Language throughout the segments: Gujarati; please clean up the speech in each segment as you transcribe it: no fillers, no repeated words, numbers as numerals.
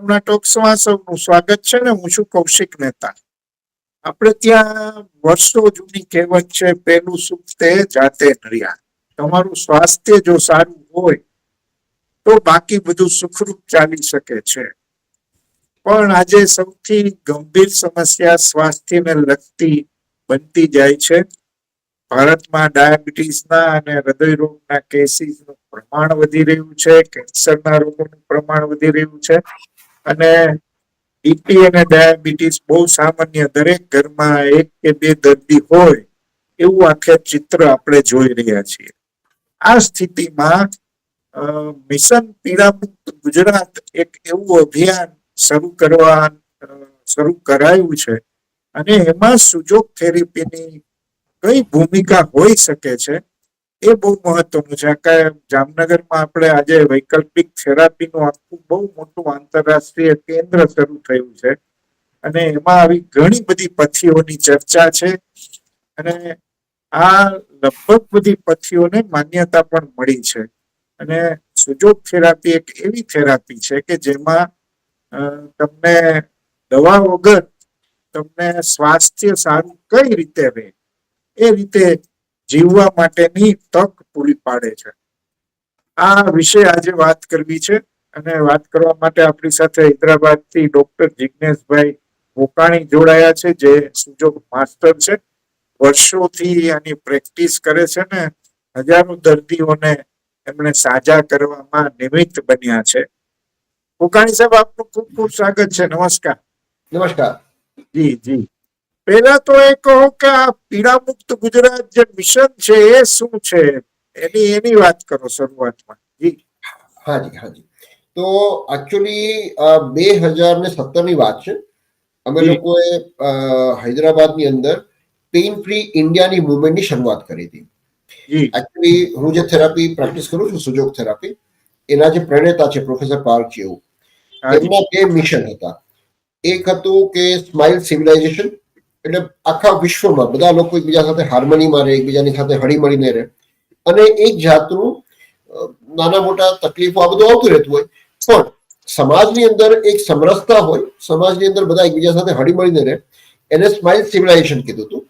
કરુણા ટોક્સમાં સૌનું સ્વાગત છે ને હું છું કૌશિક મહેતા. આપણે ત્યાં વર્ષો જૂની કહેવત છે, પેલું સુખ તે જાતે નર્યા. તમારું સ્વાસ્થ્ય જો સારું હોય તો બાકી બધું સુખરૂપ ચાલી શકે છે. પણ આજે સૌથી ગંભીર સમસ્યા સ્વાસ્થ્યને લગતી બનતી જાય છે. ભારતમાં ડાયાબિટીસના અને હૃદય રોગના કેસીસનું પ્રમાણ વધી રહ્યું છે, કેન્સરના રોગોનું પ્રમાણ વધી રહ્યું છે અને બીપી અને ડાયાબિટીસ બહુ સામાન્ય, દરેક ઘરમાં એક કે બે દર્દી હોય એવું આખે ચિત્ર આપણે જોઈ રહ્યા છીએ. આ સ્થિતિમાં મિશન પીડા મુક્ત ગુજરાત એક એવું અભિયાન શરૂ કરાયું છે અને એમાં સુજોગ થેરેપીની કઈ ભૂમિકા હોઈ શકે છે એ બહુ મહત્વનું છે. કે જામનગરમાં આપણે આજે વૈકલ્પિક થેરાપીનું આખું બહુ મોટું આંતરરાષ્ટ્રીય કેન્દ્ર શરૂ થયું છે અને એમાં આવી ઘણી બધી પથ્થીઓની ચર્ચા છે અને આ લગભગ બધી પથ્થીઓને માન્યતા પણ મળી છે. અને સુજોગ થેરાપી એક એવી થેરાપી છે કે જેમાં તમને દવા વગર તમને સ્વાસ્થ્ય સારું કઈ રીતે રહે એ રીતે જીવવા માટેની તક પૂરી પાડે છે. આ વિશે આજે વાત કરવી છે અને વાત કરવા માટે આપણી સાથે હૈદરાબાદથી ડોક્ટર જિજ્ઞેશભાઈ મોકાણી જોડાયા છે, જે સુજોગ માસ્ટર છે. વર્ષોથી આની પ્રેક્ટિસ કરે છે ને હજારો દર્દીઓને એમણે સાજા કરવામાં નિમિત્ત બન્યા છે. મોકાણી સાહેબ, આપનું ખૂબ ખૂબ સ્વાગત છે. નમસ્કાર. નમસ્કાર. જી જી. પહેલા તો એ કહો કે આ પીડા મુક્ત ગુજરાત જે મિશન છે એ શું છે, એની વાત કરો શરૂઆતમાં. જી. હાજી. તો એકચ્યુઅલી 2017ની વાત છે. અમે લોકોએ હૈદરાબાદની અંદર પેઇન ફ્રી ઇન્ડિયાની મુવમેન્ટની શરૂઆત કરી હતી. એકચ્યુઅલી હું જે થેરાપી પ્રેક્ટિસ કરું છું, સુજોગ થેરાપી, એના જે પ્રણેતા છે પ્રોફેસર પાર્ક જેવું, એમના બે મિશન હતા. એક હતું કે સ્માઇલ સિવિલાઇઝેશન, એટલે આખા વિશ્વમાં બધા લોકો એકબીજા સાથે હાર્મનીમાં રહે, એકબીજાની સાથે હળી મળીને રહે અને એક જાતનું નાના મોટા તકલીફો આ બધું આવતું રહેતું હોય, પણ સમાજની અંદર એક સમરસતા હોય, સમાજની અંદર બધા એકબીજા સાથે હળી મળીને રહે, એને સ્માઇલ સિવિલાઇઝેશન કીધું હતું.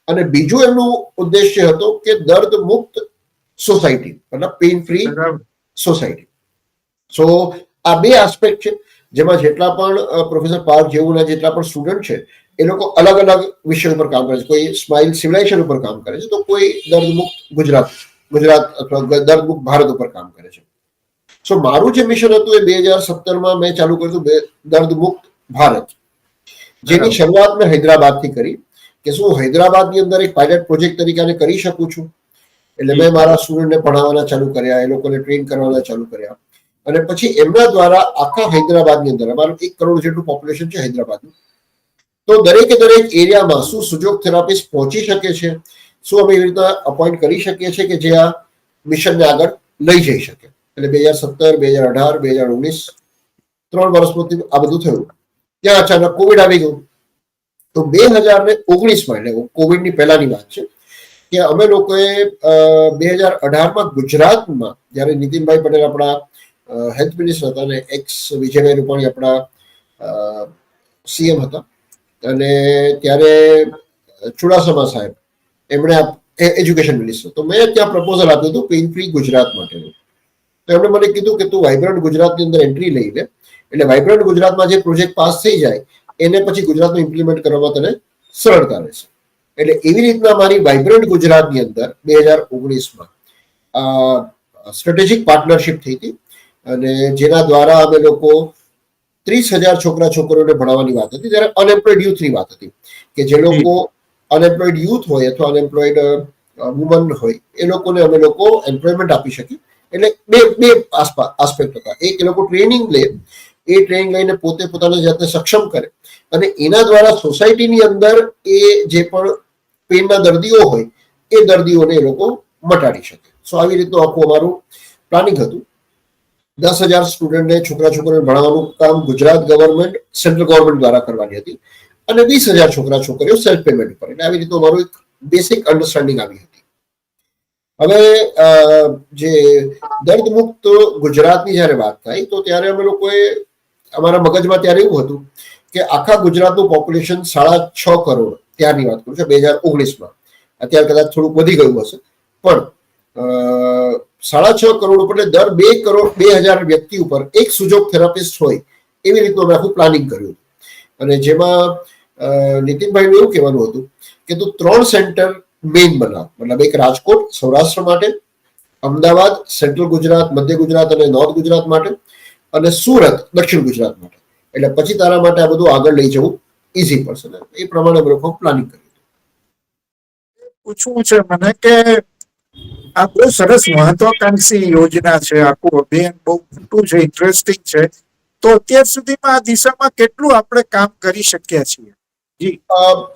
અને બીજું એમનું ઉદ્દેશ્ય હતો કે દર્દ મુક્ત સોસાયટી, મતલબ પેઇન ફ્રી સોસાયટી. સો આ બે આસ્પેક્ટ છે જેમાં જેટલા પણ પ્રોફેસર પાર્ક જેવુંના જેટલા પણ સ્ટુડન્ટ છે એ લોકો અલગ અલગ વિષય ઉપર કામ કરે છે. કોઈ સ્માઇલ સિવિલાઇઝેશન ઉપર કામ કરે છે, તો કોઈ દર્દમુક્ત ગુજરાત અથવા દર્દમુક્ત ભારત ઉપર કામ કરે છે. સો મારું જે મિશન હતું એ 2017માં મેં ચાલુ કર્યું હતું, દર્દમુક્ત ભારત, જેની શરૂઆત મેં હૈદરાબાદથી કરી કે શું હૈદરાબાદની અંદર એક પાયલટ પ્રોજેક્ટ તરીકે કરી શકું છું. એટલે મેં મારા સ્ટુડન્ટને ભણાવવાના ચાલુ કર્યા, એ લોકોને ટ્રેન કરવાના ચાલુ કર્યા અને પછી એમના દ્વારા આખા હૈદરાબાદની અંદર, અમારું 1 કરોડ જેટલું પોપ્યુલેશન છે હૈદરાબાદનું, તો દરેકે દરેક એરિયામાં શું સુજોગ થેરાપિસ્ટ પહોંચી શકે છે, શું અમે એવી રીતના અપોઇન્ટ કરી શકીએ છીએ કે જે આ મિશનને આગળ લઈ જઈ શકે. એટલે 2017, 2018, 2019 3 વર્ષમાંથી આ બધું થયું. ત્યાં અચાનક કોવિડ આવી ગયું. તો 2019માં, એટલે કોવિડની પહેલાની વાત છે, કે અમે લોકોએ 2018માં ગુજરાતમાં, જ્યારે નીતિનભાઈ પટેલ આપણા હેલ્થ મિનિસ્ટર હતા અને એક્સ વિજયભાઈ રૂપાણી આપણા સીએમ હતા, અને ત્યારે ચુડાસમા સાહેબ એમણે એજ્યુકેશન મિનિસ્ટર, તો મેં ત્યાં પ્રપોઝલ આપ્યું હતું પેઇન ફ્રી ગુજરાત માટેનું. તો એમણે મને કીધું કે તું વાઇબ્રન્ટ ગુજરાતની અંદર એન્ટ્રી લઈ લે, એટલે વાઇબ્રન્ટ ગુજરાતમાં જે પ્રોજેક્ટ પાસ થઈ જાય એને પછી ગુજરાતમાં ઇમ્પ્લિમેન્ટ કરવામાં તને સરળતા રહેશે. એટલે એવી રીતના મારી વાઇબ્રન્ટ ગુજરાતની અંદર 2019માં સ્ટ્રેટેજિક પાર્ટનરશિપ થઈ હતી અને જેના દ્વારા અમે લોકો 30,000 છોકરા છોકરીઓને ભણાવવાની વાત હતી. ત્યારે અનએમ્પ્લોયડ યુથની વાત હતી કે જે લોકો અનએમ્પ્લોયડ યુથ હોય અથવા અનએમ્પ્લોયડ વુમન હોય એ લોકોને અમે લોકો એમ્પ્લોયમેન્ટ આપી શકીએ. એટલે બે આસ્પેક્ટ હતા. એક, એ લોકો ટ્રેનિંગ લે, એ ટ્રેનિંગ લઈને પોતે પોતાની જાતને સક્ષમ કરે અને એના દ્વારા સોસાયટીની અંદર એ જે પણ પેનના દર્દીઓ હોય એ દર્દીઓને એ લોકો મટાડી શકે. સો આવી રીતનું આખું અમારું પ્લાનિંગ હતું. 10,000 સ્ટુડન્ટને, છોકરા છોકરીઓને ભણાવવાનું કામ ગુજરાત ગવર્મેન્ટ, સેન્ટ્રલ ગવર્મેન્ટ દ્વારા કરવાની હતી અને 20,000 છોકરા છોકરીઓ સેલ્ફ પેમેન્ટ ઉપર. એટલે આવી રીતનું અમારું એક બેસિક અન્ડરસ્ટેન્ડિંગ આવી હતી. હવે જે દર્દ મુક્ત ગુજરાતની જયારે વાત થાય તો ત્યારે અમે લોકોએ અમારા મગજમાં ત્યારે એવું હતું કે આખા ગુજરાતનું પોપ્યુલેશન 6.5 કરોડ, ત્યારની વાત કરું છું 2019માં, અત્યારે કદાચ થોડુંક વધી ગયું હશે, પણ 6.5 કરોડ ઉપર દર 2 કરોડ 2,000 વ્યક્તિ ઉપર એક સુજોગ થેરાપિસ્ટ હોય એવી રીતનું અમે આખું પ્લાનિંગ કર્યું હતું. અને જેમાં નીતિનભાઈનું એવું કહેવાનું હતું કે તું 3 સેન્ટર મેઇન બનાવ, મતલબ એક રાજકોટ સૌરાષ્ટ્ર માટે, અમદાવાદ સેન્ટ્રલ ગુજરાત, મધ્ય ગુજરાત અને નોર્થ ગુજરાત માટે, અને સુરત દક્ષિણ ગુજરાત માટે. એટલે પછી તારા માટે આ બધું આગળ લઈ જવું ઈઝી પડશે. એ પ્રમાણે અમે લોકો પ્લાનિંગ કર્યું. પૂછવું છે મને કે આ બહુ સરસ મહત્વાકાંક્ષી યોજના છે, આખું અભિયાન બહુ મોટું છે, ઇન્ટરેસ્ટિંગ છે. તો અત્યાર સુધીમાં આ દિશામાં કેટલું આપણે કામ કરી શક્યા છીએ? જી,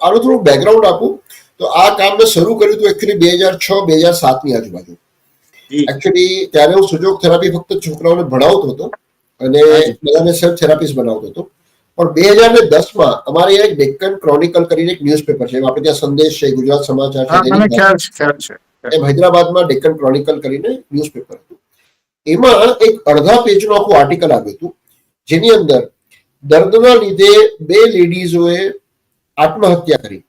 આનું થોડું બેકગ્રાઉન્ડ આપું તો આ કામ મેં શરૂ કર્યું હતું એકચ્યુઅલી 2006-2007 ની આજુબાજુ. જી, એકચ્યુઅલી ત્યારે હું સુજોગ થેરાપી ફક્ત છોકરાઓને ભણાવતો હતો અને બધાને સેલ્ફ થેરાપિસ્ટ બનાવતો હતો. પણ 2010માં અમારે એક ડેક્કન ક્રોનિકલ કરીને એક ન્યૂઝપેપર છે, આપણે ત્યાં સંદેશ છે, ગુજરાત સમાચાર હા, છે, મને ખ્યાલ છે. એમ હૈદરાબાદમાં ડેક્કન ક્રોનિકલ કરીને ન્યૂઝપેપર હતું. એમાં એક અડધા પેજનું આખું આર્ટિકલ આવ્યું હતું, જેની અંદર દર્દના લીધે 2 લેડીઝોએ આત્મહત્યા કરી,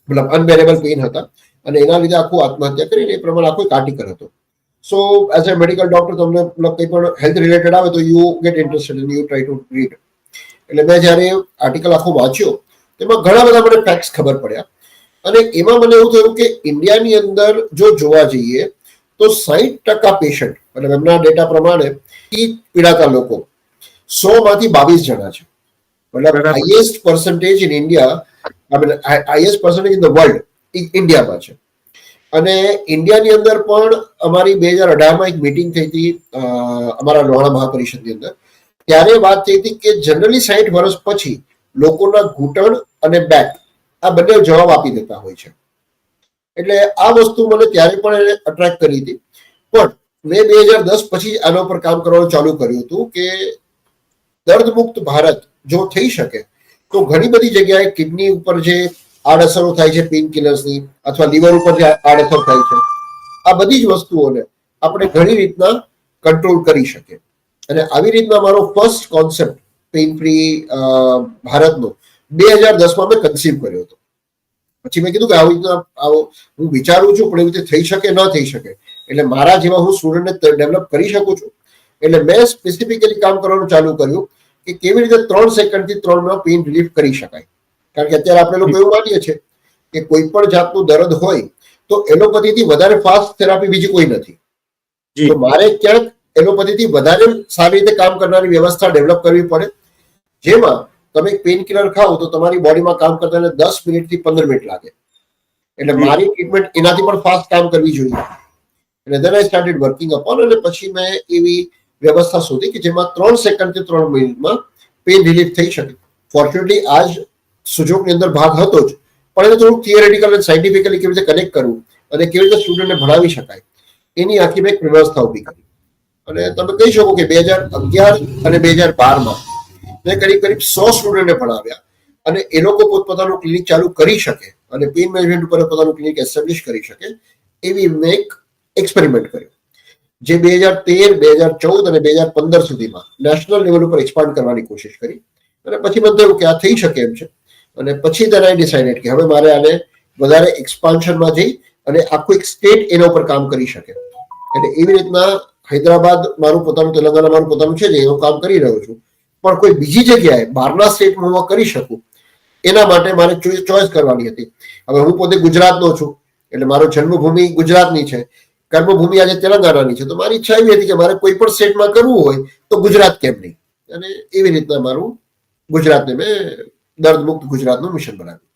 મતલબ અનબેરેબલ પેઇન હતા અને એના લીધે આખું આત્મહત્યા કરીને એ પ્રમાણે આખો એક આર્ટિકલ હતો. સો એઝ અ મેડિકલ ડોક્ટર તમને કંઈ પણ હેલ્થ રિલેટેડ આવે તો you get interested and you try to read. એટલે મેં જ્યારે આર્ટિકલ આખો વાંચ્યો તેમાં ઘણા બધા મને ફેક્ટ્સ ખબર પડ્યા. અને એમાં મને એવું થયું કે ઇન્ડિયાની અંદર જો જોવા જઈએ તો 60% પેશન્ટ, મતલબ એમના ડેટા પ્રમાણે પીડાતા લોકો 100માંથી 22 જણા છે. મતલબ highest percentage in India, highest percentage in the world ઇન્ડિયામાં છે. અને ઇન્ડિયાની અંદર પણ અમારી 2018માં એક મીટિંગ થઈ હતી અમારા લોહાણા મહાપરિષદની અંદર. ત્યારે વાત થઈ હતી કે જનરલી 60 વર્ષ પછી લોકોના ઘૂંટણ અને બેક આ બંને જવાબ આપી દેતા હોય છે. એટલે આ વસ્તુ મને ત્યારે પણ અટ્રેક્ટ કરી હતી. પણ મેં 2010 પછી આના ઉપર કામ કરવાનું ચાલુ કર્યું હતું કે દર્દમુક્ત ભારત જો થઈ શકે તો ઘણી બધી જગ્યાએ કિડની ઉપર જે આડઅસરો થાય છે પેઇન કિલર્સની, અથવા લીવર ઉપર જે આડઅસર થાય છે, આ બધી જ વસ્તુઓને આપણે ઘણી રીતના કંટ્રોલ કરી શકીએ. અને આવી રીતના મારો ફર્સ્ટ કોન્સેપ્ટ પેઇન ફ્રી ભારતનો 2010માં મેં કન્સીવ કર્યો હતો. પછી મેં કીધું કે આવી રીતના હું વિચારું છું, પણ એવી રીતે થઈ શકે ન થઈ શકે, એટલે મારા જેવા હું સ્ટુડન્ટને ડેવલપ કરી શકું છું. એટલે મેં સ્પેસિફિકલી કામ કરવાનું ચાલુ કર્યું કે કેવી રીતે 3 સેકન્ડથી 3 પેઇન રિલીફ કરી શકાય. કારણ કે અત્યારે આપણે લોકો એવું માનીએ છીએ કે કોઈ પણ જાતનું દર્દ હોય તો એલોપેથીથી વધારે ફાસ્ટ થેરાપી બીજી કોઈ નથી. તો મારે ક્યાંક એલોપેથીથી વધારે સારી રીતે કામ કરનારી વ્યવસ્થા ડેવલપ કરવી પડે, જેમાં તમે પેઇન કિલર ખાઓ તો તમારી બોડીમાં કામ કરતા 10 મિનિટથી 15 મિનિટ લાગે. એટલે મારી ટ્રીટમેન્ટ એનાથી પણ ફાસ્ટ કામ કરવી જોઈએ. એટલે then I started working upon, અને પછી મેં એવી વ્યવસ્થા શોધી કે જેમાં 3 સેકન્ડથી 3 મિનિટમાં પેઇન રિલીફ થઈ શકે. ફોર્ચ્યુનેટલી આજ સુજોગની અંદર ભાગ હતો જ, પણ એને થોડુંક થિયરેટિકલ અને સાયન્ટિફિકલી કેવી રીતે કનેક્ટ કરવું અને કેવી રીતે સ્ટુડન્ટને ભણાવી શકાય એની આખી મેં એક વ્યવસ્થા ઉભી કરી. અને તમે કહી શકો કે 2011 અને 2012માં મેં કરીબ 100 સ્ટુડન્ટને ભણાવ્યા, અને એ લોકો પોતપોતાનું ક્લિનિક ચાલુ કરી શકે અને પેઇન મેનેજમેન્ટ ઉપર પોતાનું ક્લિનિક એસ્ટાબ્લિશ કરી શકે એવી મેં એક એક્સપેરિમેન્ટ કર્યો, જે 2013, 2014 અને 2015 સુધીમાં નેશનલ લેવલ ઉપર એક્સપાન્ડ કરવાની કોશિશ કરી. અને પછી મને થયું કે આ થઈ શકે એમ છે. અને પછી then I decided કે હવે મારે આને વધારે એક્સપાન્શનમાં જઈ અને આખું એક સ્ટેટ એના ઉપર કામ કરી શકે. એટલે એવી રીતના હૈદરાબાદ મારું પોતાનું, તેલંગાણા મારું પોતાનું છે, જે હું કામ કરી રહ્યો છું. પણ કોઈ બીજી જગ્યાએ બહારના સ્ટેટમાં હું કરી શકું એના માટે મારે ચોઈસ કરવાની હતી. હવે હું પોતે ગુજરાતનો છું, એટલે મારો જન્મભૂમિ ગુજરાતની છે, કર્મભૂમિ આજે તેલંગાણાની છે. તો મારી ઈચ્છા એવી હતી કે મારે કોઈ પણ સ્ટેટમાં કરવું હોય તો ગુજરાત કેમ નહીં. અને એવી રીતના મારું ગુજરાતને મેં દર્દમુક્ત ગુજરાતનું મિશન બનાવ્યું.